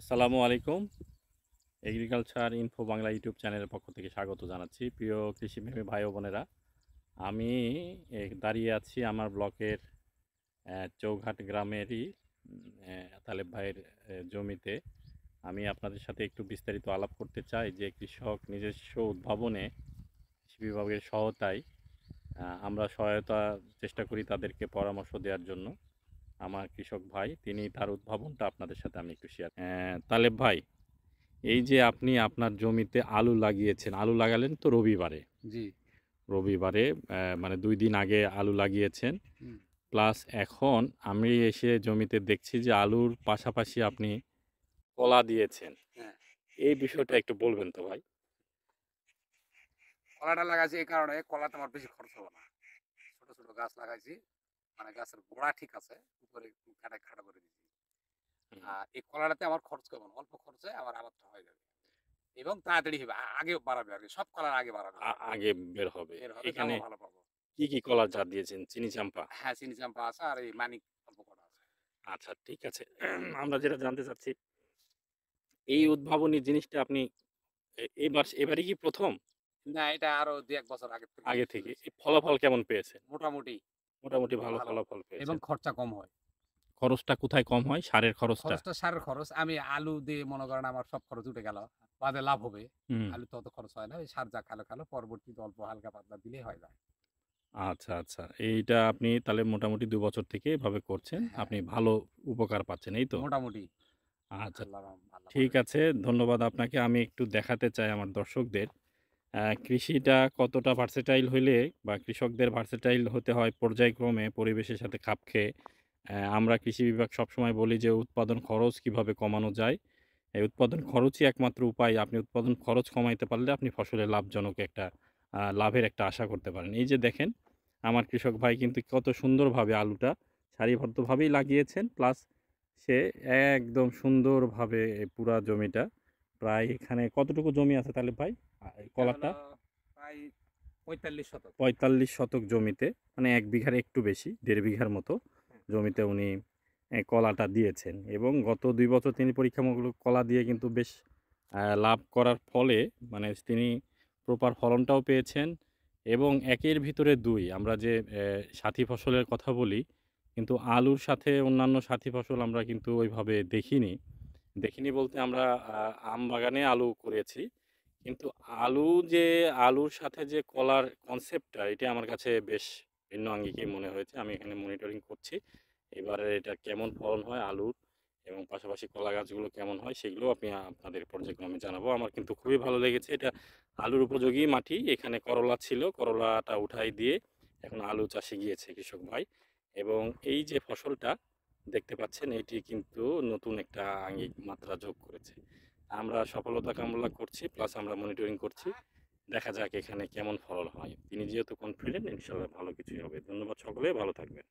আসসালামু আলাইকুম। Agriculture info Bangla YouTube চ্যানেলের পক্ষ থেকে স্বাগত জানাচ্ছি। প্রিয় কৃষিপ্রেমী ভাই ও বোনেরা, আমি দাঁড়িয়ে আছি আমার ব্লকের চৌঘাট গ্রামেরই তালেব ভাইয়ের জমিতে। আমি আপনাদের সাথে একটু বিস্তারিত আলাপ করতে চাই যে কৃষক নিজস্ব উদ্ভাবনে কৃষি বিভাগের সহায়তায় আমরা চেষ্টা করি তাদেরকে পরামর্শ দেওয়ার জন্য। আমার কৃষক ভাই তিনি তার উদ্ভাবনটা আপনাদের সাথে আমি একটু শেয়ার। তালেব ভাই, এই যে আপনি আপনার জমিতে আলু লাগিয়েছেন, আলু লাগালেন তো রবিবারে। জি। রবিবারে মানে ২ দিন আগে আলু লাগিয়েছেন। হুম। প্লাস এখন আমি এসে জমিতে দেখছি যে আলুর পাশাপাশি আপনি কলা দিয়েছেন। হ্যাঁ। এই বিষয়টা একটু বলবেন তো ভাই? কলাটা লাগাইছি এই কারণে কলাতে আমার বেশি খরচ হবে না। ছোট, ছোট গাছ লাগাইছি। মানে গাছের গোড়া ঠিক আছে। উপরে একটু খাটো করে দিছি। হুম। এই কলাটাতে আমার খরচ কম না। অল্প খরচে আমার আবাদটা হয়ে যাবে। এবং তাড়াতাড়ি হবে। আগে বাড়াবে আরকি। সব কলার আগে বাড়াবে। আগে বের হবে। বের হবে, এখানে দামও ভালো পাবো। কি, কি কলার জাত দিয়েছেন? চিনি চাম্পা? হ্যাঁ, চিনি চাম্পা আছে আর এই মানিক অল্প কটা আছে। আচ্ছা, ঠিক আছে। আমরা যেটা জানতে চাচ্ছি, এই উদ্ভাবনী জিনিসটা আপনি এবারই কি ১ম? না, এটা আরো ২-১ বছর আগের থেকে আগে শুরু থেকে? হইছে। এই ফলাফল কেমন পেয়েছেন? মোটামুটি মোটামুটি ভালো ভালো ফলাফল এবং পেয়েছেন। খরচা কম হয়। খরচটা কোথায় কম হয়? সারের খরচটা? খরচটা সারের খরচ। আমি আলু দিয়ে মনে করেন আমার সব খরচ উঠে গেল। বাদে লাভ হবে। হুম। আলুতে অত খরচ হয় না। ওই সার যা খালো, পরবর্তীতে অল্প হালকা পাতলা দিলেই হয়ে যায়। আচ্ছা, আচ্ছা। এইটা আপনি তাহলে মোটামুটি ২ বছর থেকে এভাবে করছেন। হ্যাঁ, আপনি ভালো উপকার পাচ্ছেন, এই তো? মোটামুটি আচ্ছা, আল্লাহ ঠিক ভালোই আছে। দিছে। ধন্যবাদ আপনাকে। আমি একটু দেখাতে চাই আমার দর্শকদের কৃষিটা কতটা ভার্সেটাইল হইলে বা কৃষকদের ভার্সেটাইল হতে হয় পর্যায়ক্রমে পরিবেশের সাথে খাপ খেয়ে। আমরা কৃষি বিভাগ সবসময় বলি যে উৎপাদন খরচ কিভাবে কমানো যায়। এই উৎপাদন খরচই একমাত্র উপায়। আপনি উৎপাদন খরচ কমাইতে পারলে আপনি ফসলের লাভজনক একটা লাভের একটা আশা করতে পারেন। এই যে দেখেন, আমার কৃষক ভাই কিন্তু কত সুন্দরভাবে আলুটা সারিবদ্ধভাবেই লাগিয়েছেন। প্লাস সে একদম সুন্দরভাবে পুরা জমিটা প্রায় এখানে কতটুকু জমি আছে তাহলে ভাই? এই এটা হলো কলাটা প্রায় ৪৫ শতক। ৪৫ শতক জমিতে মানে ১ বিঘার একটু বেশি, ১.৫ বিঘার মতো হুম। জমিতে উনি কলাটা দিয়েছেন এবং গত ২ বছর তিনি পরীক্ষামূলক কলা দিয়ে কিন্তু বেশ লাভ করার ফলে মানে তিনি প্রপার ফলনটাও পেয়েছেন এবং ১ এর ভিতরে ২ আমরা যে সাথী ফসলের কথা বলি, কিন্তু আলুর সাথে অন্যান্য সাথী ফসল আমরা কিন্তু ওইভাবে দেখিনি। দেখিনি বলতে আমরা আম বাগানে আলু করেছি। কিন্তু আলু যে আলুর সাথে যে কলার কনসেপ্টটা এটা আমার কাছে বেশ ভিন্ন আঙ্গিকই মনে হয়েছে। আমি এখানে মনিটরিং করছি। এবারে এটা কেমন ফলন হয় আলুর এবং পাশাপাশি কলা গাছগুলো কেমন হয় সেগুলোও আপনাদের পর্যায়ক্রমে জানাবো। আমার কিন্তু খুবই ভালো লেগেছে। এটা আলুর উপযোগী মাটি। এখানে করলা ছিল। করলাটা উঠাই দিয়ে এখন আলু চাষে গিয়েছে কৃষক ভাই। এবং এই যে ফসলটা দেখতে পাচ্ছেন এটি কিন্তু নতুন একটা আঙ্গিক মাত্রা যোগ করেছে। আমরা সফলতা কামনা করছি প্লাস আমরা মনিটরিং করছি। দেখা যাক এখানে কেমন ফলন হয়। তিনি যেহেতু কনফিডেন্ট ইনশাআল্লাহ ভালো কিছুই হবে। ধন্যবাদ সকলে ভালো থাকবেন।